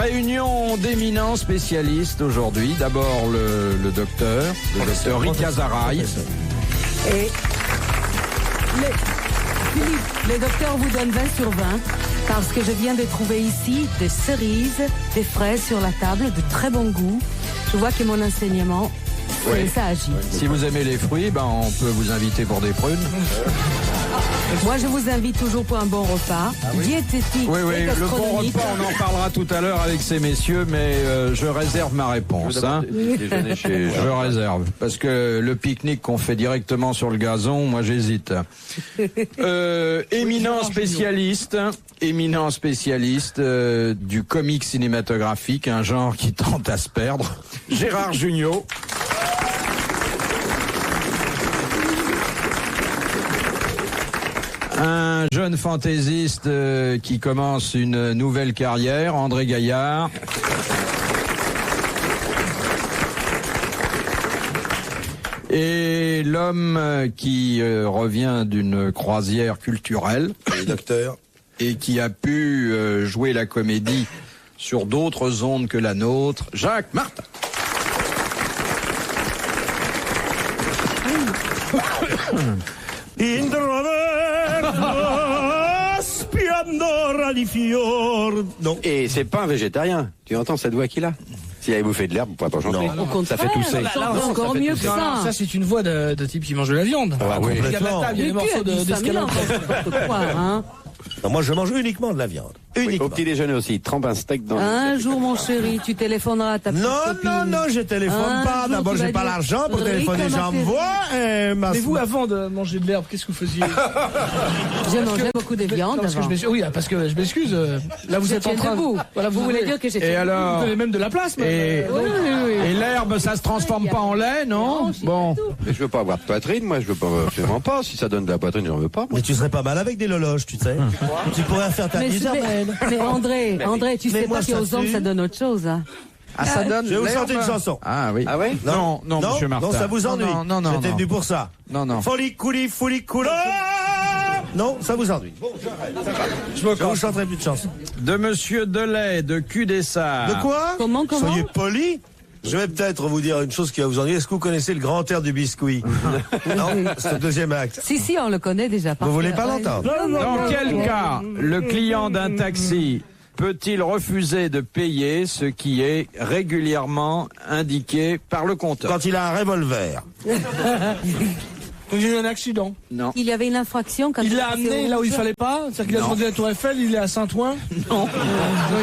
Réunion d'éminents spécialistes aujourd'hui. D'abord le docteur Rika Zaraï. Et Philippe, le docteur vous donne 20 sur 20 parce que je viens de trouver ici des cerises, des fraises sur la table de très bon goût. Je vois que mon enseignement, ça agit. Si vous aimez les fruits, on peut vous inviter pour des prunes. Moi, je vous invite toujours pour un bon repas, diététique et le bon repas, on en parlera tout à l'heure avec ces messieurs, mais je réserve ma réponse. Je réserve, parce que le pique-nique qu'on fait directement sur le gazon, moi j'hésite. Éminent spécialiste du comique cinématographique, un genre qui tente à se perdre, Gérard Jugnot. Un jeune fantaisiste qui commence une nouvelle carrière, André Gaillard. Et l'homme qui revient d'une croisière culturelle, docteur, et qui a pu jouer la comédie sur d'autres ondes que la nôtre, Jacques Martin. Non. Et c'est pas un végétarien. Tu entends cette voix qu'il a? S'il avait bouffé de l'herbe, on pourrait pas chanter. Au contraire, ça fait tousser. encore mieux que ça. Ça, c'est une voix de type qui mange de la viande. Ah, oui. Il y a de la table, il y a des morceaux d'escalope. Non, moi, je mange uniquement de la viande. Au petit déjeuner aussi, trempe un steak dans Un jour, mon chéri, tu téléphoneras à ta petite copine. Non, je téléphone pas. D'abord, j'ai pas l'argent pour téléphoner, j'envoie. Mais vous, avant de manger de l'herbe, qu'est-ce que vous faisiez? J'ai mangé beaucoup de viande. Oui, parce que je m'excuse. Là, vous êtes en train. Voilà, vous voulez dire que j'étais. Et alors, vous avez même de la place. Et l'herbe, ça se transforme pas en lait, non? Bon. Mais je veux pas avoir de poitrine, moi, je veux pas, absolument pas. Si ça donne de la poitrine, j'en veux pas. Mais tu serais pas mal avec des loloches, tu sais. Tu pourrais faire ta misère. Mais André, tu sais pas qu'aux hommes, ça donne autre chose. Hein. Ah, ça donne. Je vais vous chanter une chanson. Ah oui. Ah ouais? Non, monsieur Martin. Non, ça vous ennuie. Non. J'étais venu pour ça. Non. Folie couli. Non, ça vous ennuie. Bon, j'arrête. Je vous chanterai plus de chansons. De monsieur Delay, de Cudessart. De quoi? Comment? Soyez poli. Je vais peut-être vous dire une chose qui va vous ennuyer. Est-ce que vous connaissez le grand air du biscuit? Non, c'est le deuxième acte. Si, on le connaît déjà. Vous voulez pas l'entendre? Dans quel cas le client d'un taxi peut-il refuser de payer ce qui est régulièrement indiqué par le compteur? Quand il a un revolver. Donc j'ai eu un accident. Non. Il y avait une infraction quand Il l'a amené là où il fallait pas. C'est-à-dire qu'il a demandé la Tour Eiffel, il est à Saint-Ouen. Non.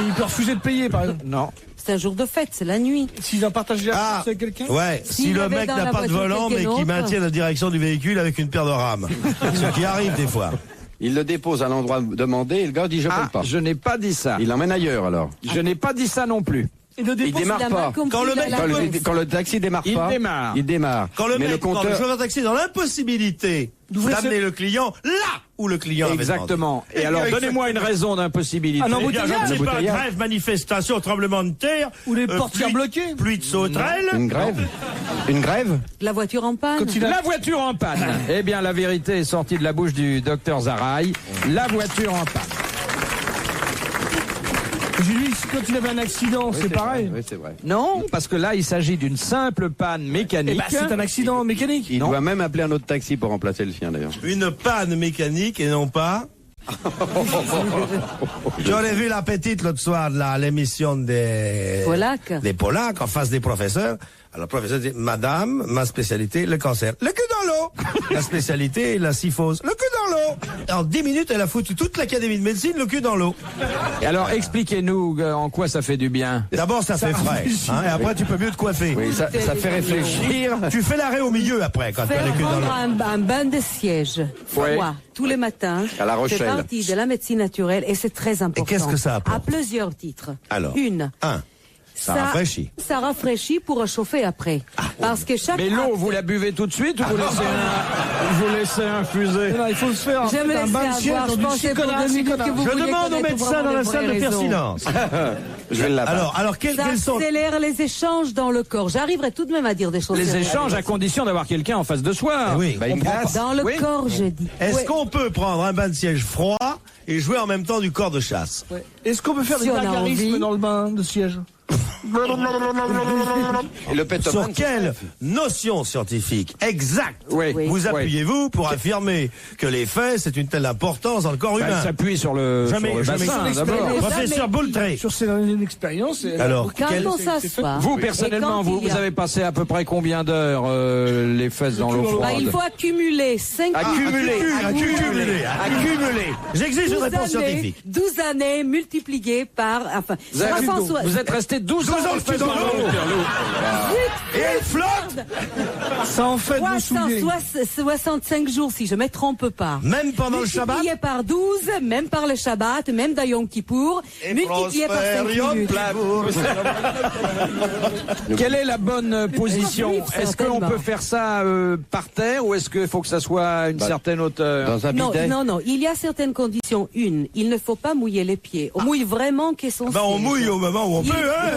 Il peut refuser de payer, par exemple. Non. C'est un jour de fête, c'est la nuit. S'il a partagé la course avec quelqu'un. Ouais, si S'il le avait mec dans n'a la pas de voiture volant mais quelqu'un qui d'autre. maintient la direction du véhicule avec une paire de rames. Ce qui arrive des fois. Il le dépose à l'endroit demandé et le gars dit je paye pas. Je n'ai pas dit ça. Il l'emmène ailleurs alors. Je n'ai pas dit ça non plus. Il ne Il dépose. démarre pas. Quand le mec Quand le taxi démarre Il pas, démarre. il démarre. Quand le Mais mec, le quand le compteur, chauffeur de taxi est dans l'impossibilité D'ouvrir d'amener le client là où le client avait demandé. Exactement. Et alors, donnez-moi une raison d'impossibilité. Un Eh bien, je ne sais pas, embouteillage. grève, manifestation, tremblement de terre. Ou les portières pluie- bloquées. Pluie de sauterelles. une grève. Une grève? La voiture en panne. La voiture en panne. Eh bien, la vérité est sortie de la bouche du docteur Zaraï. La voiture en panne. Julie, quand il avait un accident, c'est pareil. Oui, c'est vrai. Non, parce que là, il s'agit d'une simple panne mécanique. C'est un accident mécanique. Il doit même appeler un autre taxi pour remplacer le sien d'ailleurs. Une panne mécanique et non pas. J'en ai vu la petite l'autre soir à l'émission des Polacs en face des professeurs. Alors le professeur dit madame, ma spécialité le cancer, le cul dans l'eau. La spécialité la syphose, le cul dans l'eau. En 10 minutes elle a foutu toute l'académie de médecine le cul dans l'eau. Et alors, expliquez-nous en quoi ça fait du bien. D'abord ça fait frais, et après tu peux mieux te coiffer. Oui, ça fait réfléchir. Tu fais l'arrêt au milieu après quand tu as Faire le cul dans prendre l'eau. un bain de siège froid Ouais. tous les matins. À La Rochelle. C'est partie de la médecine naturelle et c'est très important. qu'est-ce que ça apporte? À plusieurs titres. Alors, Une. Ça rafraîchit. Ça rafraîchit pour réchauffer après. Parce que chaque Mais l'eau, acte- vous la buvez tout de suite ou vous laissez infuser? Non, il faut se faire Je me un laisse bain de siège avoir, dans je du pensais pour ciconas, 2 minutes ciconas. que vous Je vouliez demande au connaître médecin vraiment dans la les salle de vraies faire raisons. silence. Je vais là-bas. Alors quels Ça sont accélère les échanges dans le corps. J'arriverai tout de même à dire des choses. Les sérieuses. échanges à condition d'avoir quelqu'un en face de soi. Oui. Bah, une glace. Dans le Oui. corps, je dis. Est-ce Oui. qu'on peut prendre un bain de siège froid et jouer en même temps du corps de chasse. Ouais. Est-ce qu'on peut faire des gargarismes dans le bain de siège? Et le Sur quelle notion scientifique exacte vous appuyez-vous pour affirmer que les faits, c'est une telle importance dans le corps humain? Il s'appuie sur le bassin, d'abord. Professeur Boultré. Sur une expérience. Alors, quand on s'assoit. Vous, personnellement, vous avez passé à peu près combien d'heures les fesses dans l'eau froide? Il faut accumuler 5 Accumuler. J'exige une réponse scientifique. 12 années multipliées par... Enfin, vous êtes resté 12 ans dans l'eau. Et elle flotte. Ça en fait de souliers. 65 jours, si je me trompe pas. Même pendant le Shabbat? Multiplié par 12, même par le Shabbat, même dans Yom Kippour, multiplié par 5 minutes. Quelle est la bonne position? Est-ce qu'on peut faire ça par terre ou est-ce qu'il faut que ça soit à une certaine hauteur? Dans un bidet? Non, il y a certaines conditions. Une, il ne faut pas mouiller les pieds. On mouille vraiment qu'essentiel. On mouille au moment où on peut, hein.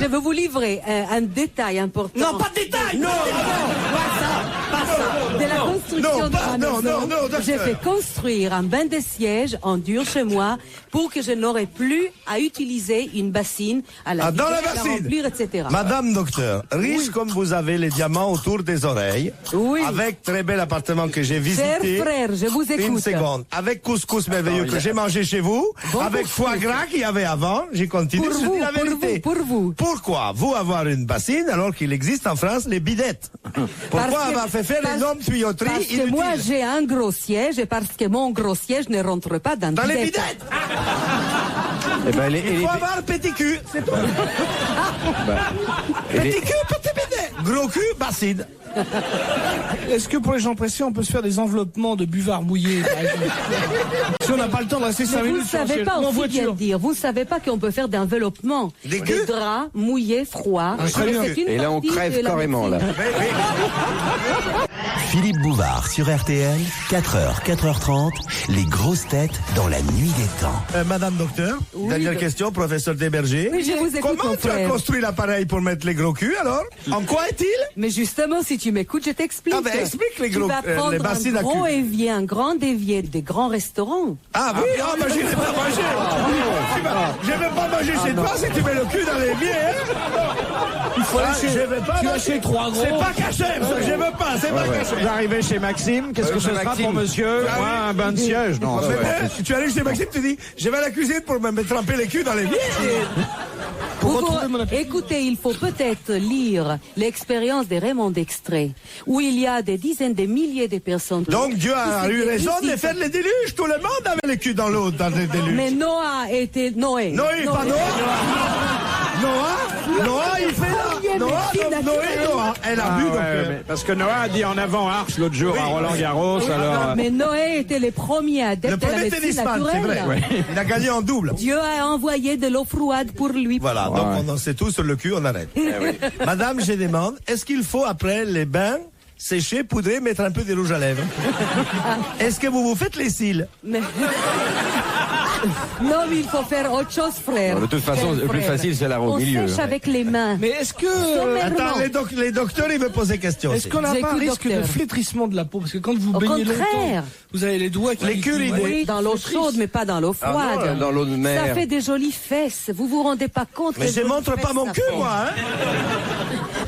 Je vais vous livrer un détail important. Non, pas de détail. Non. Pas ça. De la construction de ma maison, j'ai fait construire un bain de siège en dur chez moi pour que je n'aurais plus à utiliser une bassine à la remplir, etc. Madame docteur, riche comme vous avez les diamants autour des oreilles, avec très bel appartement que j'ai visité. Cher frère, je vous écoute. Une seconde. Avec couscous merveilleux que j'ai mangé chez vous, avec foie gras qu'il y avait avant, j'ai continué, je dis la vérité. Pour vous. Pourquoi vous avoir une bassine alors qu'il existe en France les bidettes? Pourquoi avoir fait faire énorme tuyauterie parce inutile? que moi j'ai un gros siège et parce que mon gros siège ne rentre pas dans les bidettes. Il faut avoir petit cul, c'est tout. Petit cul, petit bidet. Gros cul, bassine. Est-ce que pour les gens pressés, on peut se faire des enveloppements de buvards mouillés, par exemple? Si on n'a pas le temps de rester 5 minutes sur en voiture. Vous savez pas qu'on peut faire d'enveloppement. Des draps mouillés, froids. Et là, on crève carrément, là. Philippe Bouvard sur RTL, 4h, 4h30, les grosses têtes dans la nuit des temps. Madame docteur, dernière question, professeur Desberger. Oui, je vous écoute. Comment tu as construit l'appareil pour mettre les gros culs alors? En quoi est-il? Mais justement, si tu m'écoutes, je t'explique. Explique les gros, les bassines à cul. Un grand évier des grands restaurants. J'irai pas manger. Je vais pas manger chez toi si tu mets le cul dans l'évier. Il faut aller chez 3 gros. C'est pas caché, je veux pas, c'est pas caché. Vous arrivez chez Maxime, qu'est-ce que ce sera pour monsieur? Moi, un bain de siège, non. Tu allais chez Maxime, tu dis, je vais à la cuisine pour me tremper les culs dans l'évier. Écoutez, il faut peut-être lire l'expérience de Raymond Dextré, où il y a des dizaines de milliers de personnes. Donc Dieu a eu raison de faire les déluges. Tout le monde avait les culs dans l'eau dans les déluges. Mais Noé, pas Noah, il fait là. Noah, elle a bu donc. Parce que Noah a dit en avant arche l'autre jour à Roland-Garros. Mais Noé était le premier adepte de la médecine naturelle. C'est vrai. Il a gagné en double. Dieu a envoyé de l'eau froide pour lui. Voilà, donc on en sait tout sur le cul, on arrête. Madame, je demande, est-ce qu'il faut après les bains sécher, poudrer, mettre un peu de rouge à lèvres? Est-ce que vous faites les cils? Non, mais il faut faire autre chose, frère. De toute façon, le plus facile, c'est la au milieu. On sèche avec les mains. Mais est-ce que... Attends, les docteurs, ils me posaient question. Est-ce qu'on n'a pas un risque de flétrissement de la peau? Parce que quand vous baignez longtemps, vous avez les doigts qui... Oui, dans l'eau chaude, mais pas dans l'eau froide. Dans l'eau de mer. Ça fait des jolies fesses. Vous vous rendez pas compte? Mais je montre pas mon cul, moi, hein.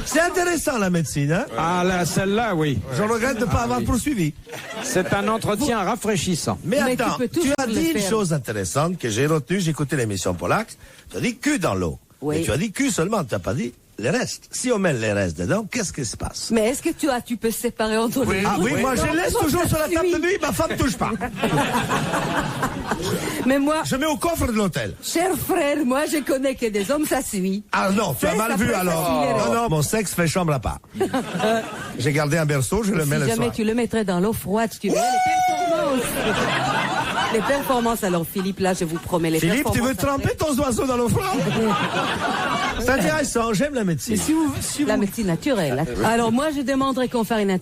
C'est intéressant, la médecine, hein. Ah, là, celle-là, oui. Je regrette de ne pas avoir poursuivi. C'est un entretien rafraîchissant. Mais attends, tu as dit une chose intéressante que j'ai retenue, j'ai écouté l'émission Polax. Tu as dit cul dans l'eau. Oui. Mais tu as dit cul seulement, tu n'as pas dit les restes. Si on met les restes dedans, qu'est-ce qui se passe? Mais est-ce que tu peux séparer entre les deux? Ah oui, moi je laisse toujours sur la table de nuit, ma femme ne touche pas. Mais moi... Je mets au coffre de l'hôtel. Cher frère, moi je connais que des hommes, ça suit. Ah non, tu as mal vu alors. Non, mon sexe fait chambre à part. J'ai gardé un berceau, je le mets le soir. Si jamais tu le mettrais dans l'eau froide, tu verrais les performances. Les performances, alors Philippe, là je vous promets les performances. Philippe, tu veux tremper ton oiseau dans l'eau froide? C'est intéressant, j'aime la médecine. La médecine naturelle. Alors moi je demanderais qu'on fasse une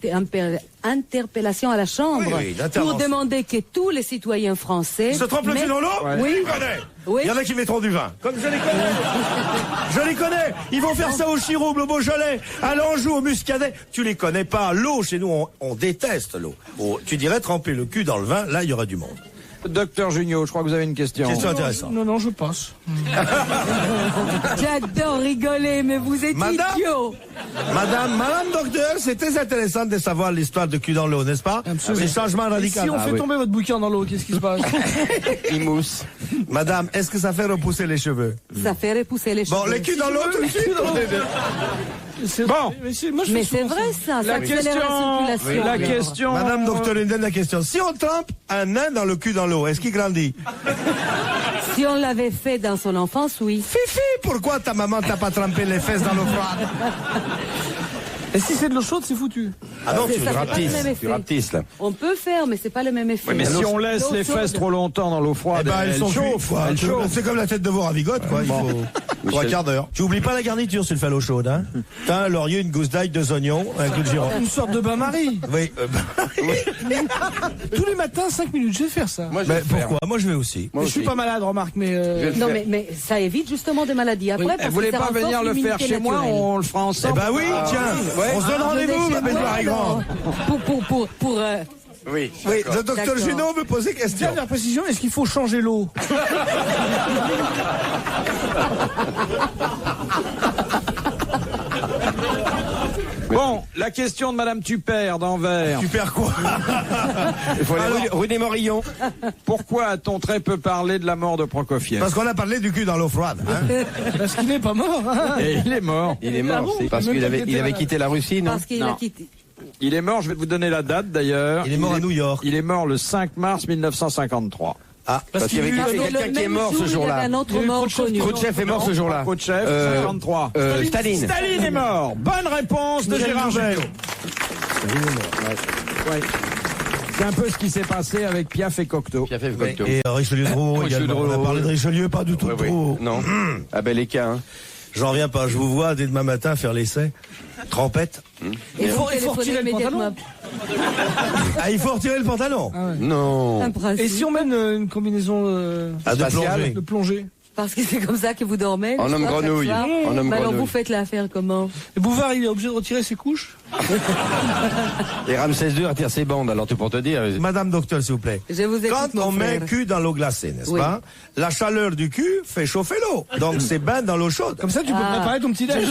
interpellation à la Chambre pour demander que tous les citoyens français... Ils se trompent le cul dans l'eau? Oui. Oui. Il y en a qui mettront du vin. Comme je les connais. Je les connais. Ils vont faire ça au Chirouble, au Beaujolais, à l'Anjou, au Muscadet. Tu les connais pas. L'eau, chez nous, on déteste l'eau. Tu dirais tremper le cul dans le vin, là, il y aurait du monde. Docteur Junio, je crois que vous avez une question. Question intéressante. Non, je passe. J'adore rigoler, mais vous êtes idiot. Madame docteur, c'est très intéressant de savoir l'histoire de cul dans l'eau, n'est-ce pas? Absolument. C'est changement radical. Si on fait tomber votre bouquin dans l'eau, qu'est-ce qui se passe? Il mousse. Madame, est-ce que ça fait repousser les cheveux? Ça fait repousser les cheveux. Bon, les culs dans l'eau tout de suite. Bon. Mais c'est vrai ça, ça accélère la circulation. La question. Madame docteur, une dernière question. Si on trempe un nain dans le cul dans l'eau, est-ce qu'il grandit? Si on l'avait fait dans son enfance, oui. Fifi, pourquoi ta maman t'a pas trempé les fesses dans l'eau froide? Et si c'est de l'eau chaude, c'est foutu. Ah non, Ça fait pas le même effet. Tu rapetisses, là. On peut faire, mais c'est pas le même effet. Oui, mais si on laisse les fesses trop longtemps dans l'eau froide, elles elles sont chauffent. cuites, Elles chauffent. C'est comme la tête de veau à bigote, quoi. Il faut 3 quarts d'heure. Tu oublies pas la garniture si tu le fais à l'eau chaude, hein. T'as un laurier, une gousse d'ail, 2 oignons, un clou de girofle. Une sorte de bain-marie. Oui. Tous les matins, 5 minutes, je vais faire ça. Moi, je Mais vais le faire. pourquoi? Moi, je vais aussi. Moi Je suis aussi. pas malade, remarque, mais... Je vais le Non, faire. mais ça évite justement des maladies après. Parce Vous voulez que ça pas renforce venir le faire l'immunité chez moi? naturelle. On le fera Eh ensemble. ben oui, tiens. On se donne rendez-vous, ma belle Marie Grand. Pour Oui. Oui, le docteur D'accord. Junot veut poser question. Dernière précision, est-ce qu'il faut changer l'eau? Bon, la question de Madame Tupert d'Anvers. Tu perds quoi? Il faut aller rue des Morillons. Pourquoi a-t-on très peu parlé de la mort de Prokofiev? Parce qu'on a parlé du cul dans l'eau froide. Hein. Parce qu'il n'est pas mort. Hein. Et il est mort. Il est mort. C'est parce qu'il avait quitté la Russie, non? parce qu'il a Non. quitté. Il est mort, je vais vous donner la date d'ailleurs. Il est mort à New York. Il est mort le 5 mars 1953. Ah, Parce qu'il y avait quelqu'un qui est mort ce jour-là. Un autre mort connu. Khrouchtchev est mort ce jour-là. Khrouchtchev, 53. Staline. Staline est mort. Bonne réponse de Gérard Gell. Ouais. C'est un peu ce qui s'est passé avec Piaf et Cocteau. Qui a fait le Cocteau. et Richelieu de Drouot également. On a parlé de Richelieu, pas du tout de Drouot. Non. Ah ben les cas, hein. J'en reviens pas. Je vous vois dès demain matin faire l'essai. Trompette. Il faut téléphoner retirer le pantalon. immédiatement. Ah, il faut retirer le pantalon. Non. Un principe. Et si on mène une combinaison Ah, de spatial. plongée. de plongée? Parce que c'est comme ça que vous dormez. En le homme soir, chaque grenouille. soir. En homme Bah alors grenouille. vous faites l'affaire comment? Et Bouvard, il est obligé de retirer ses couches? Et Ramsès II retire ses bandes, alors tout pour te dire. Madame docteur, s'il vous plaît. Je vous écoute, Quand mon on met frère. le cul dans l'eau glacée, n'est-ce Oui. pas? La chaleur du cul fait chauffer l'eau. Donc c'est bain dans l'eau chaude. Comme ça, tu peux préparer ton petit déj.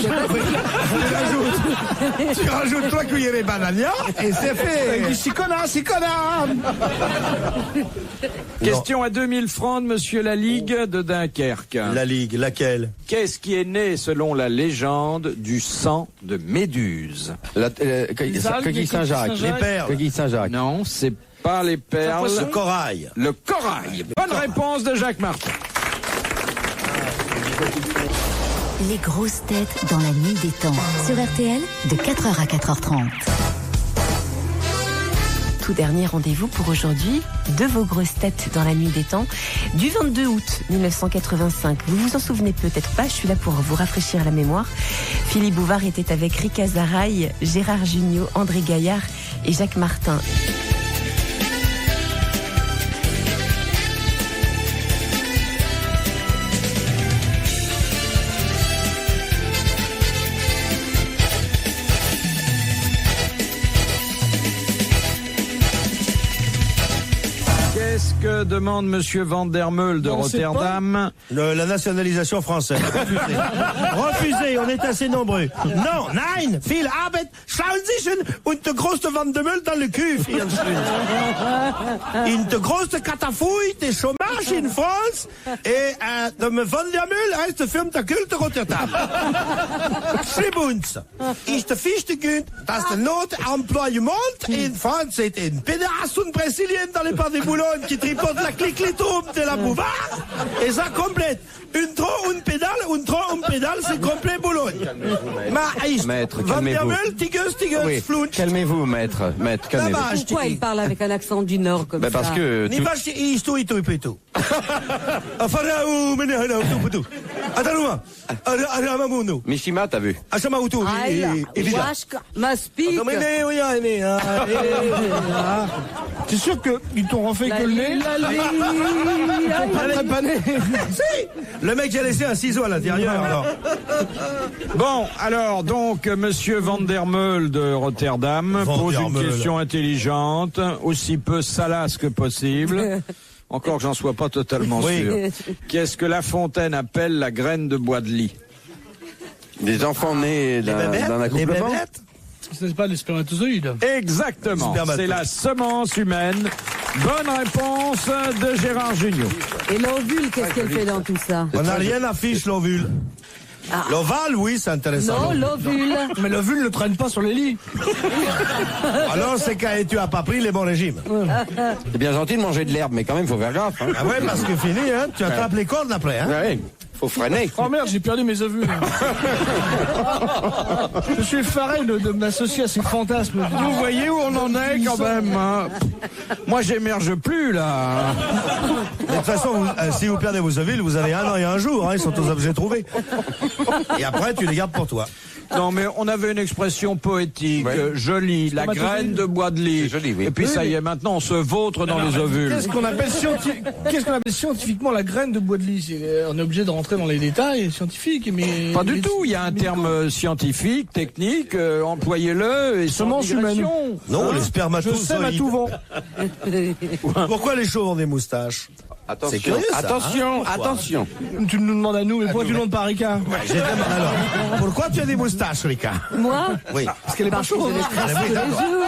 Tu rajoutes 3 cuillerées banania et c'est fait. Il dit, c'est connard. Question à 2000 francs de Monsieur La Ligue de Dunkerque. La Ligue, laquelle? Qu'est-ce qui est né, selon la légende, du sang de Méduse? Algues, Coquille Saint-Jacques. Les perles. Coquille Saint-Jacques. Non, c'est pas les perles. Le corail. Le corail. Bonne réponse de Jacques Martin. Les grosses têtes dans la nuit des temps. Sur RTL, de 4h à 4h30. Tout dernier rendez-vous pour aujourd'hui de vos grosses têtes dans la nuit des temps du 22 août 1985. Vous vous en souvenez peut-être pas, je suis là pour vous rafraîchir la mémoire. Philippe Bouvard était avec Rika Zaraï, Gérard Jugnot, André Gaillard et Jacques Martin. Qu'est-ce que demande Monsieur Van der Meul de On sait pas. Rotterdam? La nationalisation française. Refusé. Refusé, on est assez nombreux. Non, nein, viel Arbeit, schauen Sie schon, und der große Van der Meul dans le cul, viel schön. In der große Katafouille des chômage in France, et de Van der Meul heißt der Firma der Kulte Rotterdam. Schlimm ist der fichte Grund, dass der Notemployement in France est une pédération brésilienne dans les pas de Boulogne qui tripote la clic-clitoum de la Bouvard, et ça complète. Une pédale, c'est complet Boulogne. Maître, Van der calmez-vous. Meul, tigus, Oui, flunch. calmez-vous, maître, calmez-vous. Là-bas, Pourquoi il parle avec un accent du Nord comme Ben parce ça? que Ni vache, isto, ito, ito. Afarau, menehana, utuputu. Ataluma. Aramamuno. Mishima, t'as vu? Ashamautu. Washka, Maspik. T'es sûr qu'ils t'ont refait que le nez? Très pané. Si. Le mec, j'ai laissé un ciseau à l'intérieur, alors. Bon, alors, donc, Monsieur Van der Meul de Rotterdam Van pose der une Meul. question intelligente, aussi peu salace que possible. Encore que j'en sois pas totalement sûr. Qu'est-ce que La Fontaine appelle la graine de bois de lit? Des enfants nés d'un accouplement. Ce n'est pas les spermatozoïdes. Exactement. C'est la semence humaine. Bonne réponse de Gérard Jugnot. Et l'ovule, qu'est-ce qu'elle fait dans tout ça? On n'a rien affiche l'ovule. L'ovale, oui, c'est intéressant. Non, l'ovule. Mais l'ovule ne traîne pas sur les lits. Alors, c'est quand tu as pas pris les bons régimes. C'est bien gentil de manger de l'herbe, mais quand même, faut faire gaffe. Hein. Ah ouais, parce que fini, hein, tu attrapes les cordes après. Hein. Ouais, faut freiner. Oh merde, j'ai perdu mes ovules. Je suis effaré de m'associer à ces fantasmes. Vous voyez où on en est quand même, hein. Moi, j'émerge plus, là. De toute façon, si vous perdez vos ovules, vous avez 1 an et 1 jour. Hein, ils sont aux objets trouvés. Et après, tu les gardes pour toi. Non, mais on avait une expression poétique, jolie, la graine de bois de lit. Joli, oui. Et puis ça y est, maintenant on se vautre dans les ovules. Qu'est-ce qu'on appelle scientifiquement la graine de bois de lit? On est obligé de rentrer dans les détails scientifiques, mais... Pas du tout, il y a un terme scientifique, technique, employez-le, et semence humaine. Non, les Je spermatozoïdes. sème à tout vent. Pourquoi les chauves ont des moustaches? Attention, C'est curieux, ça, attention, hein. attention. Tu nous demandes à nous, mais pourquoi tu demandes pas à Rika? Alors, pourquoi tu as des moustaches, Rika? Moi? Oui. Parce qu'elle est pas Parce que chaude. je les trace tous les jours.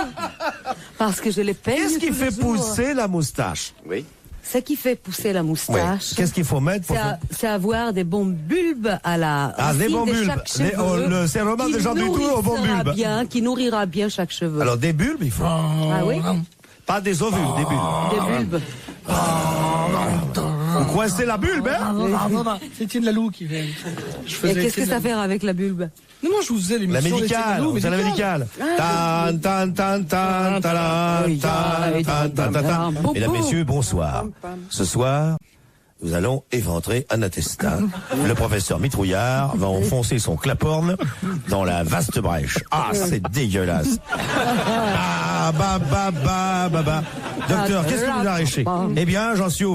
Parce que je les peigne. Qu'est-ce qui tous fait les jours. pousser la moustache? Oui. Ce qui fait pousser la moustache, Qu'est-ce qu'il faut mettre pour c'est avoir des bons bulbes à la des racine bons de bulbes. chaque cheveu. Le sérum qui de Jean Dutour aux bons nourrira bulbes. bien, qui nourrira bien chaque cheveu. Alors, des bulbes, il faut. Ah oui? Pas des ovules, des bulbes. Des bulbes. Vous coincez la bulbe, hein? C'est Étienne Lalou qui fait. Et qu'est-ce que ça fait avec la bulbe? Non, je vous faisais La l'émission. médicale, c'est la médicale. Tan, tan, tan, tan, tan, tan, tan, tan, tan, tan. Mesdames, messieurs, bonsoir. Ce soir, nous allons éventrer un intestin. Le professeur Mitrouillard va enfoncer son claporne dans la vaste brèche. Ah, c'est dégueulasse. Bah. Docteur, qu'est-ce que vous arrachez? Eh bien, j'en suis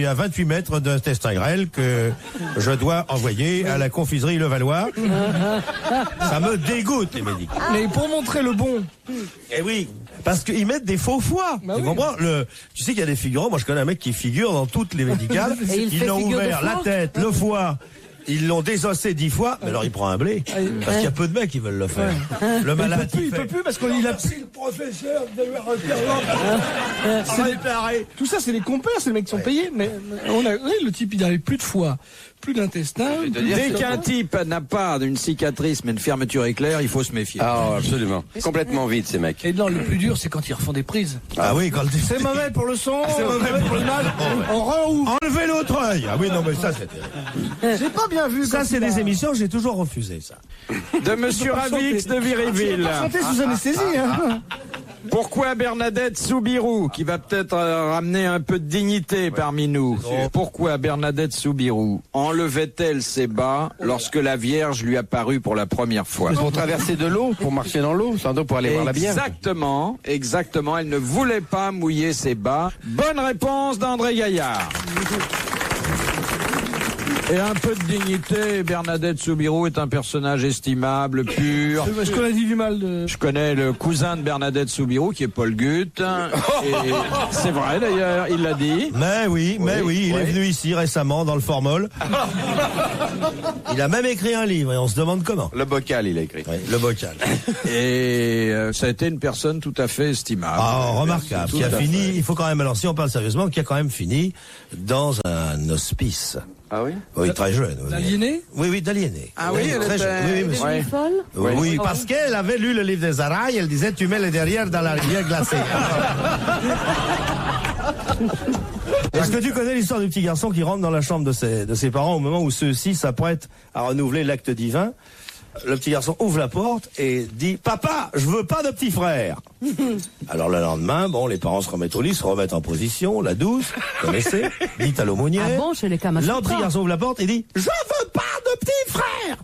à 28 mètres d'intestin grêle que je dois envoyer à la confiserie Levallois. Ça me dégoûte, les médicaments. Mais pour montrer le bon. Eh oui, parce qu'ils mettent des faux foie. Tu comprends? Tu sais qu'il y a des figurants. Moi, je connais un mec qui figure dans toutes les médicales. Ils l'ont ouvert la tête, le foie. Ils l'ont désossé 10 fois, mais alors il prend un blé. Parce qu'il y a peu de mecs qui veulent le faire. Le malade, Il peut plus parce qu'il a pris le professeur de Tout ça, c'est les compères, c'est les mecs qui sont payés. Mais le type, il n'avait plus de foie, plus d'intestin. Dès qu'un type n'a pas d'une cicatrice mais une fermeture éclair, il faut se méfier. Ah, absolument. Complètement vide, ces mecs. Et non, le plus dur, c'est quand ils refont des prises. Ah oui, quand C'est mauvais pour le son, c'est mauvais pour l'image. On rend où? Enlevez l'autre œil. Ah oui, non, mais ça, c'était. J'ai pas bien vu. Ça, c'est des émissions, j'ai toujours refusé ça. De Monsieur Ravix de Viréville. Santé sous anesthésie, hein. Pourquoi Bernadette Soubirous, qui va peut-être ramener un peu de dignité parmi nous, pourquoi Bernadette Soubirous enlevait-elle ses bas lorsque la Vierge lui apparut pour la première fois? Pour traverser de l'eau, pour marcher dans l'eau, sans doute pour aller voir la bière. Exactement, elle ne voulait pas mouiller ses bas. Bonne réponse d'André Gaillard. Et un peu de dignité, Bernadette Soubirous est un personnage estimable, pur. Est-ce qu'on a dit du mal de... Je connais le cousin de Bernadette Soubirous qui est Paul Gutt. Et c'est vrai d'ailleurs, il l'a dit. Mais oui, il est venu ici récemment dans le Formol. Il a même écrit un livre et on se demande comment. Le bocal, il a écrit. Oui, le bocal. Et ça a été une personne tout à fait estimable. Ah, remarquable. Qui a fini, il faut quand même, alors si on parle sérieusement, qui a quand même fini dans un hospice. Ah oui? Oui, très jeune. D'aliéné? Oui, d'aliéné. Ah oui, elle très était... jeune. Oui, monsieur. Elle est folle? Oui, parce qu'elle avait lu le livre des Arailles, elle disait tu mets les derrière dans la rivière glacée. Est-ce que tu connais l'histoire du petit garçon qui rentre dans la chambre de ses parents au moment où ceux-ci s'apprêtent à renouveler l'acte divin? Le petit garçon ouvre la porte et dit « Papa, je veux pas de petit frère !» Alors le lendemain, les parents se remettent au lit, se remettent en position, la douce, vous connaissez, dit à l'aumônière. Ah bon, chez les Kamasutra. Le petit garçon ouvre la porte et dit « Je veux pas de petit frère !»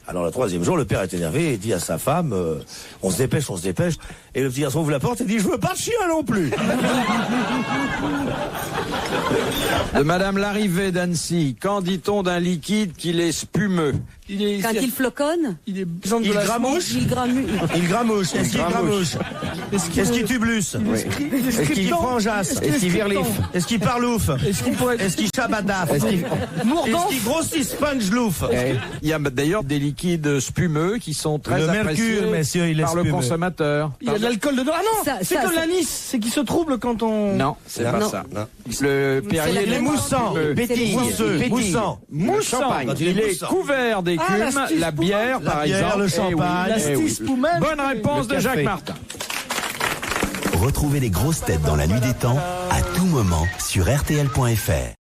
Alors le troisième jour, le père est énervé et dit à sa femme « On se dépêche !» Et le petit garçon ouvre la porte et dit, je veux pas de chien non plus. De Madame Larrivée d'Annecy, qu'en dit-on d'un liquide qu'il est spumeux? Quand il floconne, il gramouche. il gramouche. Il gramouche. Est-ce qu'il gramouche? Est-ce qu'il tublusse? Est-ce qu'il frangeasse? Est-ce qu'il virliffe? Est-ce qu'il parlouffe? Est-ce qu'il chabadaf? Est-ce qu'il grossit sponge-louf? Il y a d'ailleurs des liquides spumeux qui sont très appréciés messieurs, il est par le spumeux. consommateur. Il y a de l'alcool dedans. Ah non, c'est comme l'anis, c'est qui se trouble quand on... Non, c'est pas ça. Non. Le Perrier, Il est moussant, pétille, moussant. Moussant. Il est couvert d'écume, la bière par exemple, le champagne, Bonne réponse de Jacques Martin. Retrouvez les grosses têtes dans la nuit des temps à tout moment sur RTL.fr.